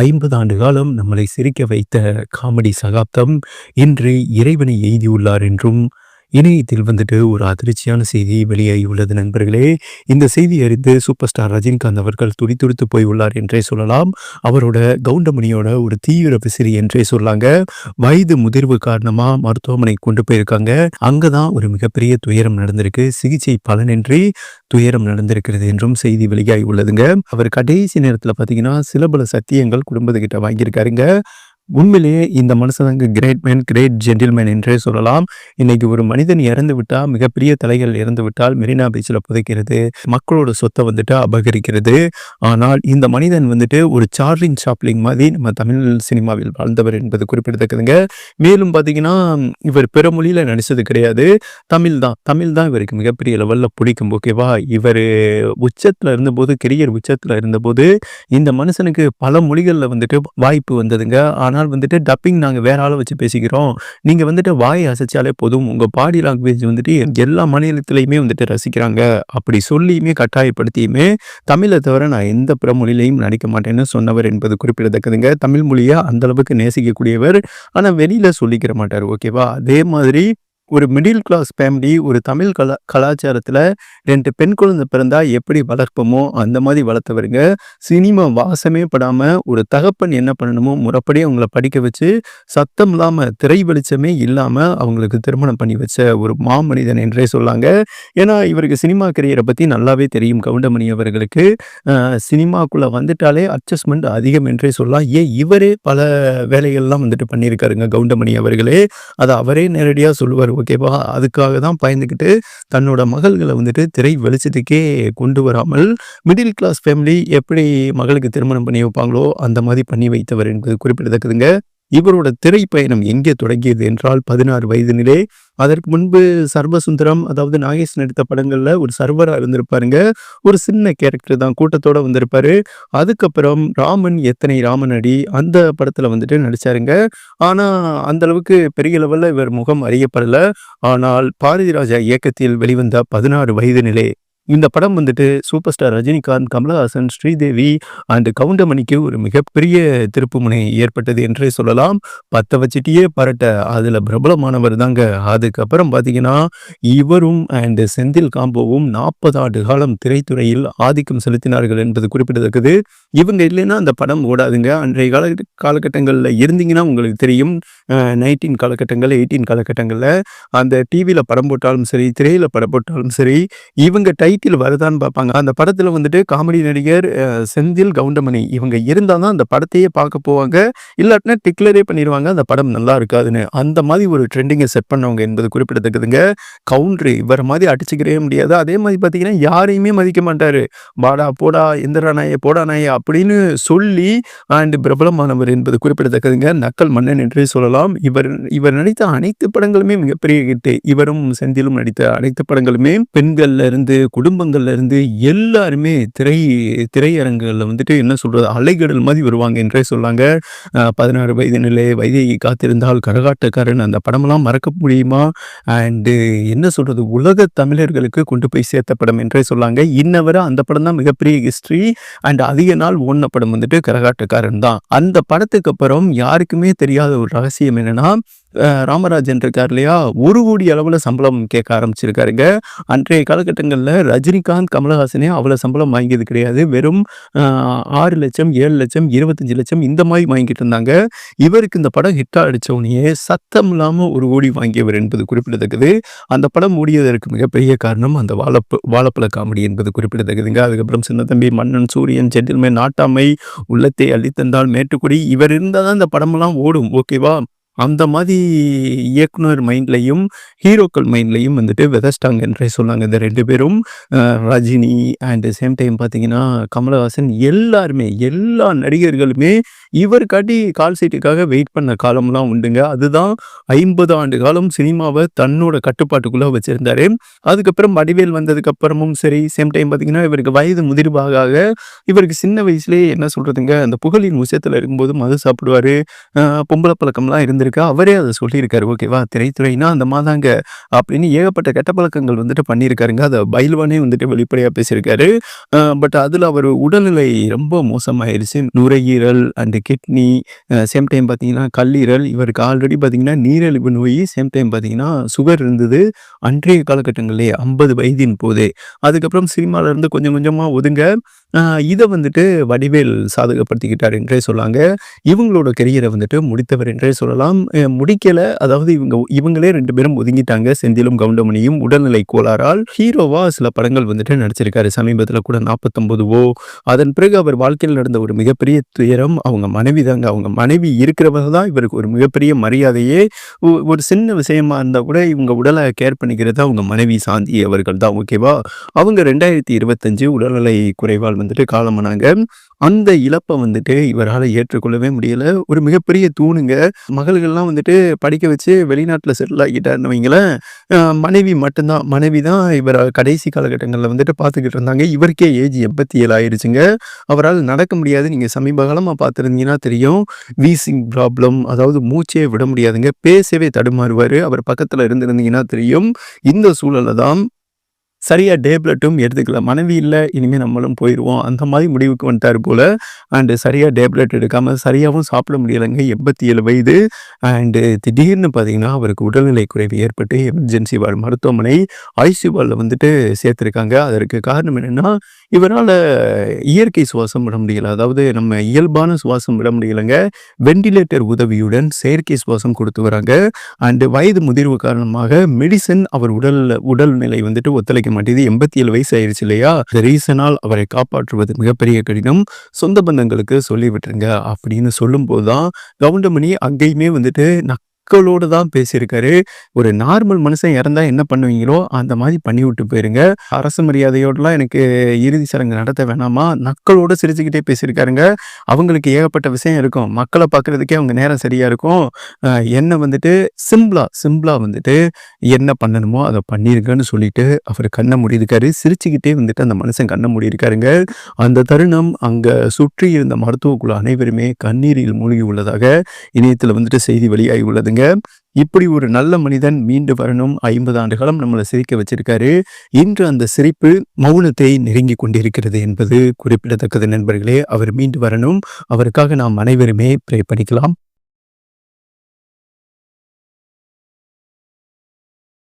50 ஆண்டு காலம் நம்மளை சிரிக்க வைத்த காமெடி சகாப்தம் இன்று இறைவனை எய்தியுள்ளார் என்றும் இணையத்தில் ஒரு அதிர்ச்சியான செய்தி வெளியாகியுள்ளது நண்பர்களே. இந்த செய்தி அறிந்து சூப்பர் ஸ்டார் ரஜினிகாந்த் அவர்கள் துடிதுடித்து போய் உள்ளார் என்றே சொல்லலாம். அவரோட கவுண்டமணியோட ஒரு தீவிர விசிறி என்றே சொல்லாங்க. வயது முதிர்வு காரணமா மருத்துவமனை கொண்டு போயிருக்காங்க. அங்கதான் ஒரு மிகப்பெரிய துயரம் நடந்திருக்கு. சிகிச்சை பலனின்றி துயரம் நடந்திருக்கிறது என்றும் செய்தி வெளியாகி உள்ளதுங்க. அவர் கடைசி நேரத்துல பாத்தீங்கன்னா சில பல சத்தியங்கள் குடும்பத்துக்கிட்ட வாங்கியிருக்காருங்க. உண்மையிலேயே இந்த மனுஷனுக்கு கிரேட் மேன், கிரேட் ஜென்டில்மேன் என்றே சொல்லலாம். இன்னைக்கு ஒரு மனிதன் இறந்து விட்டா, மிகப்பெரிய தலைகள் இறந்து விட்டால் மெரினா பீச்சில் புதைக்கிறது, மக்களோட சொத்தை அபகரிக்கிறது. ஆனால் இந்த மனிதன் ஒரு சார்லின் சாப்ளிங் மாதிரி நம்ம தமிழ் சினிமாவில் வாழ்ந்தவர் என்பது குறிப்பிடத்தக்கதுங்க. மேலும் பார்த்தீங்கன்னா இவர் பிற மொழியில நடிச்சது கிடையாது, தமிழ் தான் இவருக்கு மிகப்பெரிய லெவலில் பிடிக்கும். ஓகேவா, இவர் உச்சத்தில் இருந்தபோது, கெரியர் உச்சத்தில் இருந்தபோது இந்த மனுஷனுக்கு பல மொழிகளில் வாய்ப்பு வந்ததுங்க. ஆனால் டப்பிங் நாங்கள் வேற ஆளை வச்சு பேசிக்கிறோம், நீங்கள் வாய் அசைச்சாலே போதும், உங்கள் பாடி லாங்குவேஜ் எல்லா மாநிலத்திலையுமே ரசிக்கிறாங்க அப்படி சொல்லியுமே கட்டாயப்படுத்தியுமே தமிழை தவிர நான் எந்த பிற மொழியிலையும் நடிக்க மாட்டேன்னு சொன்னவர் என்பது குறிப்பிடத்தக்கதுங்க. தமிழ் மொழியை அந்த அளவுக்கு நேசிக்கக்கூடியவர், ஆனால் வெளியில சொல்லிக்கிற மாட்டார். ஓகேவா, அதே மாதிரி ஒரு மிடில் கிளாஸ் ஃபேமிலி, ஒரு தமிழ் கலாச்சாரத்தில் 2 பெண் குழந்தை பிறந்தா எப்படி வளர்ப்போமோ அந்த மாதிரி வளர்த்தவருங்க. சினிமா வாசமே படாமல் ஒரு தகப்பன் என்ன பண்ணணுமோ முறைப்படி அவங்கள படிக்க வச்சு, சத்தம் இல்லாமல், திரை வெளிச்சமே இல்லாமல் அவங்களுக்கு திருமணம் பண்ணி வச்ச ஒரு மாமனிதன் என்றே சொல்லாங்க. ஏன்னா இவருக்கு சினிமா கரியரை பற்றி நல்லாவே தெரியும். கவுண்டமணி அவர்களுக்கு சினிமாக்குள்ளே வந்துட்டாலே அட்ஜஸ்ட்மெண்ட் அதிகம் என்றே சொல்லலாம். இவரே பல வேலைகள்லாம் பண்ணியிருக்காருங்க கவுண்டமணி அவர்களே. அதை அவரே நேரடியாக சொல்லுவார். ஓகேவா, அதுக்காக தான் பயந்துக்கிட்டு தன்னோட மகள்களை திரை வெளிச்சத்துக்கே கொண்டு வராமல், மிடில் கிளாஸ் ஃபேமிலி எப்படி மகளுக்கு திருமணம் பண்ணி வைப்பாங்களோ அந்த மாதிரி பண்ணி வைத்தவர் என்பது குறிப்பிடத்தக்கதுங்க. இவரோட திரை பயணம் எங்கே தொடங்கியது என்றால் 16 வயதினிலே. அதற்கு முன்பு சர்வசுந்தரம், அதாவது நாகேஷ் நடித்த படங்கள்ல ஒரு சர்வரா இருந்திருப்பாருங்க. ஒரு சின்ன கேரக்டர் தான், கூட்டத்தோட வந்திருப்பாரு. அதுக்கப்புறம் ராமன் எத்தனை ராமனடி அந்த படத்துல நடிச்சாருங்க. ஆனா அந்த அளவுக்கு பெரிய லெவல்ல இவர் முகம் அறியப்படல. ஆனால் பாரதி ராஜா இயக்கத்தில் வெளிவந்த 16 வயதினிலே இந்த படம் super star Rajinikanth, Kamal Haasan, Sridevi and கவுண்டமணிக்கு ஒரு மிகப்பெரிய திருப்புமுனை ஏற்பட்டது என்றே சொல்லலாம். பத்த வச்சுட்டியே பரட்ட அதுல பிரபலமானவர் தாங்க. அதுக்கப்புறம் பார்த்தீங்கன்னா இவரும் அண்ட் செந்தில் காம்போவும் 40 ஆண்டு காலம் திரைத்துறையில் ஆதிக்கம் செலுத்தினார்கள் என்பது குறிப்பிடத்தக்கது. இவங்க இல்லைன்னா அந்த படம் ஓடாதுங்க. அன்றைய காலகட்டங்களில் இருந்தீங்கன்னா உங்களுக்கு தெரியும். 19 காலகட்டங்கள், 18 காலகட்டங்களில் அந்த டிவியில் படம் போட்டாலும் சரி, திரையில் படம் போட்டாலும் சரி, இவங்க டைட்டில் வருதான்னு பார்ப்பாங்க. அந்த படத்தில் காமெடி நடிகர் செந்தில், கவுண்டமணி இவங்க இருந்தால் தான் அந்த படத்தையே பார்க்க போவாங்க. இல்லாட்டினா டிக்ளரே பண்ணிடுவாங்க அந்த படம் நல்லா இருக்காதுன்னு. அந்த மாதிரி ஒரு ட்ரெண்டிங்கை செட் பண்ணவங்க என்பது குறிப்பிடத்தக்கதுங்க. கவுண்டரு இவரை மாதிரி அடிச்சுக்கிறவே முடியாது. அதே மாதிரி பார்த்தீங்கன்னா யாரையுமே மதிக்க மாட்டார். வாடா போடா, எந்திரா நாயே, போடா நாயே அப்படின்னு சொல்லி அண்ட் பிரபலமானவர் என்பது குறிப்பிடத்தக்கதுங்க. நக்கல் மன்னன் என்றே சொல்லலாம். இவர் நடித்த அனைத்து படங்களுமே மிகப்பெரிய ஹிட்டு. இவரும் செந்திலும் நடித்த அனைத்து படங்களுமே பெண்கள்ல இருந்து, குடும்பங்கள்ல இருந்து எல்லாருமே திரையரங்குகளில் என்ன சொல்றது, அலைகடல் மாதிரி வருவாங்க என்றே சொல்லாங்க. 16 வயதினிலே வைதேகி காத்திருந்தால், கரகாட்டக்காரன் அந்த படமெல்லாம் மறக்க முடியுமா? அண்டு என்ன சொல்றது, உலக தமிழர்களுக்கு கொண்டு போய் சேர்த்த படம் என்றே சொல்லாங்க. இன்னவரை அந்த படம் தான் மிகப்பெரிய ஹிஸ்டரி அண்ட் அதிக நாள் ஓடின படம் கரகாட்டக்காரன் தான். அந்த படத்துக்கு அப்புறம் யாருக்குமே தெரியாத ஒரு ரகசியம் என்னன்னா, ராமராஜன் இருக்கார் இல்லையா, 1 கோடி அளவில் சம்பளம் கேட்க ஆரம்பிச்சிருக்காருங்க. அன்றைய காலகட்டங்களில் ரஜினிகாந்த், கமலஹாசனே அவ்வளோ சம்பளம் வாங்கியது கிடையாது. வெறும் 6 லட்சம், 7 லட்சம், 25 லட்சம் இந்த மாதிரி வாங்கிட்டு இருந்தாங்க. இவருக்கு இந்த படம் ஹிட்டாக அடித்தவனையே சத்தம் இல்லாமல் 1 கோடி வாங்கியவர் என்பது குறிப்பிடத்தக்கது. அந்த படம் மூடியதற்கு மிகப்பெரிய காரணம் அந்த வாழைப்பழ காமெடி என்பது குறிப்பிடத்தக்கதுங்க. அதுக்கப்புறம் சின்ன தம்பி, மன்னன், சூரியன், ஜென்டில்மேன், நாட்டாமை, உள்ளத்தை அள்ளித்தந்தால், மேட்டுக்குடி இவர் இருந்தால் தான் இந்த படமெல்லாம் ஓடும். ஓகேவா, அந்த மாதிரி இயக்குனர் மைண்ட்லையும் ஹீரோக்கள் மைண்ட்லையும் விதைச்சிட்டாங்க என்றே சொன்னாங்க இந்த 2 பேரும். ரஜினி அண்ட் சேம் டைம் பார்த்தீங்கன்னா கமலஹாசன், எல்லாருமே எல்லா நடிகர்களுமே இவர் காட்டி கால் சீட்டுக்காக வெயிட் பண்ண காலம்லாம் உண்டுங்க. அதுதான் 50 ஆண்டு காலம் சினிமாவை தன்னோட கட்டுப்பாட்டுக்குள்ளே வச்சிருந்தாரு. அதுக்கப்புறம் வடிவேல் வந்ததுக்கு அப்புறமும் சரி, சேம் டைம் பார்த்தீங்கன்னா இவருக்கு வயது முதிர்வாக இவருக்கு சின்ன வயசுலேயே என்ன சொல்றதுங்க, அந்த புகழின் உச்சத்தில் இருக்கும்போது மது சாப்பிடுவாரு, பொம்பளை பழக்கம்லாம் இருந்துட்டு வந்திருக்கு. அவரே அத சொல்லியிருக்காரு. ஓகேவா? திரைத்துறைனா அந்த மாதாங்க அப்படின்னு ஏகப்பட்ட கெட்ட பழக்கங்கள் வந்துட்டு பண்ணியிருக்காருங்க. அத பைல்வானே வந்துட்டு வெளிப்படையா பேசியிருக்காரு. பட் அதுல அவரு உடல்நிலை ரொம்ப மோசமாயிருச்சு. நுரையீரல் அண்ட் கிட்னி சேம் டைம் பார்த்தீங்கன்னா, கல்லீரல் இவருக்கு ஆல்ரெடி பார்த்தீங்கன்னா, நீரிழிவு நோய் சேம் டைம் பார்த்தீங்கன்னா, சுகர் இருந்தது. அன்றைய காலகட்டங்கள்லயே 50 வயதின் போதே. அதுக்கப்புறம் சினிமால இருந்து கொஞ்சம் கொஞ்சமா ஒதுங்க, அ இத வந்துட்டு வடிவேல் சாதகப்படுத்திக்கிட்டார் என்றே சொல்லாங்க. இவங்களோட கெரியர வந்துட்டு முடித்தவர் என்றே சொல்லலாம். முடிக்கல. அதாவது இவங்களே 2 பேரும் ஒதுங்கிட்டாங்க. செந்திலும், கவுண்டமணியும் உடல்நிலை கோளாறால். ஹீரோவா சில படங்கள் வந்துட்டு நடிச்சிருக்காரு. சமீபத்தில கூட 49 அதன் பிறகு அவர் வாழ்க்கையில் நடந்த ஒரு மிகப்பெரிய துயரம் அவங்க மனைவி தாங்க. அவங்க மனைவி இருக்கிறவங்க தான் இவருக்கு ஒரு மிகப்பெரிய மரியாதையே. ஒரு சின்ன விஷயமா இருந்தா கூட இவங்க உடல கேர் பண்ணிக்கிறது அவங்க மனைவி சாந்தி அவர்கள் தான். ஓகேவா? அவங்க 2025 உடல்நிலை குறைவால் வந்துட்டு காலமானாங்க. அந்த இழப்ப வந்துட்டு இவரால ஏற்றுக்கொள்ளவே முடியல. ஒரு மிகப்பெரிய தூணுங்க. மகள்கள்லாம் வந்துட்டு படிக்க வச்சு வெளிநாட்ல செட்டில் ஆக்கிட்டாருன்னு வைங்களேன். மனைவி மட்டும் தான். மனைவி தான் இவர கடைசி காலகட்டங்கள்ல வந்துட்டு பார்த்துக்கிட்டு இருந்தாங்க. இவருக்கே ஏஜ் 87 ஆயிருச்சுங்க. அவரால நடக்க முடியாது. நீங்க சமீப காலமா பார்த்திருந்தீங்கன்னா தெரியும். வீசிங் ப்ராப்ளம், அதாவது மூச்சே விட முடியாதுங்க. பேசவே தடுமாறுவாரு. அவர் பக்கத்துல இருந்திருந்தீங்கன்னா தெரியும். இந்த சூழல்ல தான் சரியா டேப்லெட்டும் எடுத்துக்கல. மனைவி இல்ல, இனிமே நம்மளும் போயிருவோம். அந்த மாரி முடிவுக்கு வந்துட்டாரு போல. சரியா டேப்லெட் எடுக்காம சரியாவும் சாப்பிட முடியலங்க. 87 வயது. திடீர்னு பார்த்தீங்கன்னா, அவருக்கு உடல்நிலை குறைவு ஏற்பட்டு எமர்ஜென்சி வார்டு மருத்துவமனை ஐசியூ வார்டுல வந்துட்டு சேர்த்திருக்காங்க. அதற்கு காரணம் என்னன்னா, இவரால இயற்கை சுவாசம் விட முடியல. அதாவது நம்ம இயல்பான சுவாசம் விட முடியலங்க. வென்டிலேட்டர் உதவியுடன் செயற்கை சுவாசம் கொடுத்து வராங்க. வயது முதிர்வு காரணமாக மெடிசின் அவர் உடல்நிலை வந்துட்டு ஒத்துழைக்க மாட்டேங்குது. 87 வயசு ஆயிருச்சு இல்லையா? இந்த ரீசனால் அவரை காப்பாற்றுவது மிகப்பெரிய கடினம். சொந்த பந்தங்களுக்கு சொல்லி விட்டுருங்க அப்படின்னு சொல்லும்போது தான் கவுண்டமணி அங்கேயுமே வந்துட்டு நக்கலோட தான் பேசியிருக்காரு. ஒரு நார்மல் மனுஷன் இறந்தா என்ன பண்ணுவீங்களோ அந்த மாதிரி பண்ணிவிட்டு போயிருங்க. அரசு மரியாதையோடலாம் எனக்கு இறுதி சடங்கு நடத்த வேணாமா? நக்கலோட சிரிச்சுக்கிட்டே பேசியிருக்காருங்க. அவங்களுக்கு ஏகப்பட்ட விஷயம் இருக்கும். மக்கள பார்க்கறதுக்கே அவங்க நேரம் சரியா இருக்கும். என்ன வந்துட்டு சிம்பிளா வந்துட்டு என்ன பண்ணணுமோ அத பண்ணிருங்கன்னு சொல்லிட்டு அவரு கண்ண மூடியிருக்காரு. சிரிச்சுக்கிட்டே வந்துட்டு அந்த மனுஷன் கண்ண மூடியிருக்காருங்க. அந்த தருணம் அங்க சுற்றி இருந்த மருத்துவ குழு அனைவருமே கண்ணீரில் மூழ்கி உள்ளதாக இணையத்துல வந்துட்டு செய்தி வெளியாகி உள்ளதுங்க. இப்படி ஒரு நல்ல மனிதன் மீண்டு வரணும். 50 ஆண்டு காலம் நம்மள சிரிக்க வச்சிருக்காரு. இன்று அந்த சிரிப்பு மௌனத்தை நெருங்கிக் கொண்டிருக்கிறது என்பது குறிப்பிடத்தக்கது நண்பர்களே. அவர் மீண்டு வரணும். அவருக்காக நாம் அனைவருமே ப்ரே பண்ணிக்கலாம்.